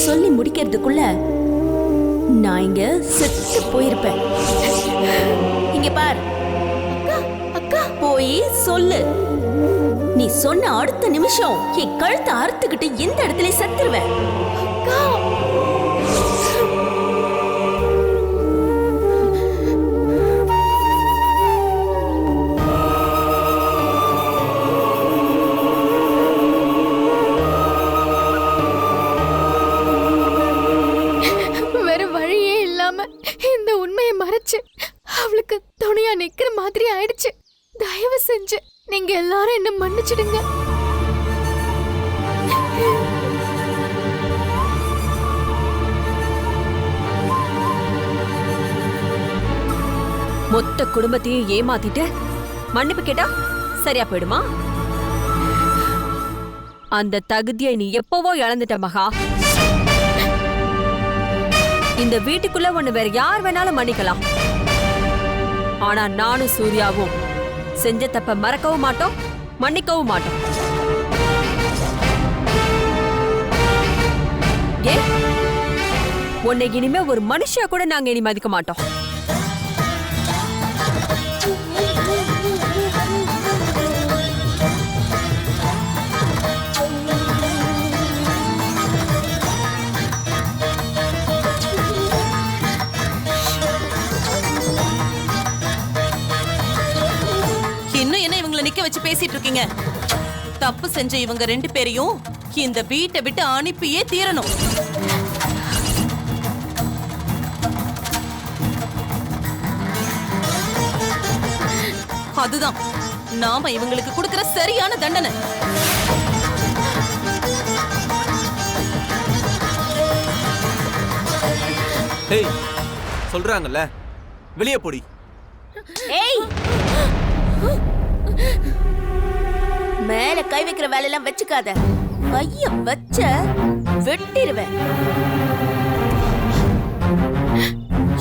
சொல்லி முடிக்கிறதுக்குள்ள நான் இங்க செத்து போயிருப்பேன். இங்க பார் அக்கா, போய் சொல்லு. நீ சொன்ன அடுத்த நிமிஷம் என் கழுத்தை அறுத்துக்கிட்டு இந்த இடத்துல செத்துருவேன். அக்கா, இந்த உண்மையை மறைச்சு அவளுக்கு துணையா நிக்கிற மாதிரி ஆயிடுச்சு. தயவு செஞ்சு நீங்க எல்லாரும் என்ன மன்னிச்சிடுங்க. மொத்த குடும்பத்தையும் ஏமாத்திட்டு மன்னிப்பு கேட்டா சரியா போயிடுமா? அந்த தகுதியை நீ எப்பவோ இழந்துட்ட மகா. இந்த வீட்டுக்குள்ள ஒண்ணு வேற யார் வேணாலும் மன்னிக்கலாம். ஆனா நானும் சூர்யாவும் செஞ்ச தப்ப மறக்கவும் மாட்டோம், மன்னிக்கவும் மாட்டோம். ஏன் உன்னை இனிமே ஒரு மனுஷியா கூட நாங்க இனி மதிக்க மாட்டோம். நிக்க வச்சு பேசிட்டு இருக்கீங்க. தப்பு செஞ்ச இவங்க 2 பேரையும் இந்த வீட்டை விட்டு அனுப்பியே தீரணும். அதுதான் நாம இவங்களுக்கு கொடுக்கிற சரியான தண்டனை. ஏய், சொல்றாங்கல்ல, வெளியே போடி. ஏய், மேல கை வைக்கிற வேலையெல்லாம் வச்சுக்காத. கைய வச்ச வெட்டிடுவேன்.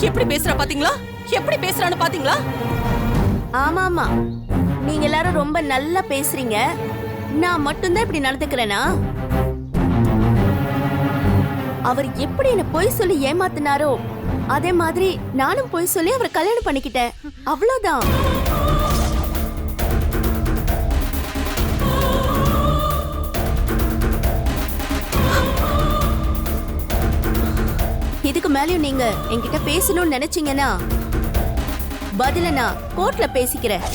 எப்படி பேசுறா பாத்தீங்களா? எப்படி பேசுறான்னு பாத்தீங்களா? ஆமா ஆமா, நீங்க எல்லாரும் ரொம்ப நல்லா பேசுறீங்க. நான் மட்டும்தான் இப்படி நடந்துக்கிறேனா? அவர் எப்படி என்ன பொய் சொல்லி ஏமாத்தினாரோ அதே மாதிரி நானும் பொய் சொல்லி அவரை கல்யாணம் பண்ணிக்கிட்டேன். அவ்வளவுதான். இதுக்கு மேலயும் நீங்க என்கிட்ட பேசணும்னு நினைச்சீங்கன்னா பதில நான் கோர்ட்ல பேசிக்கிறேன்.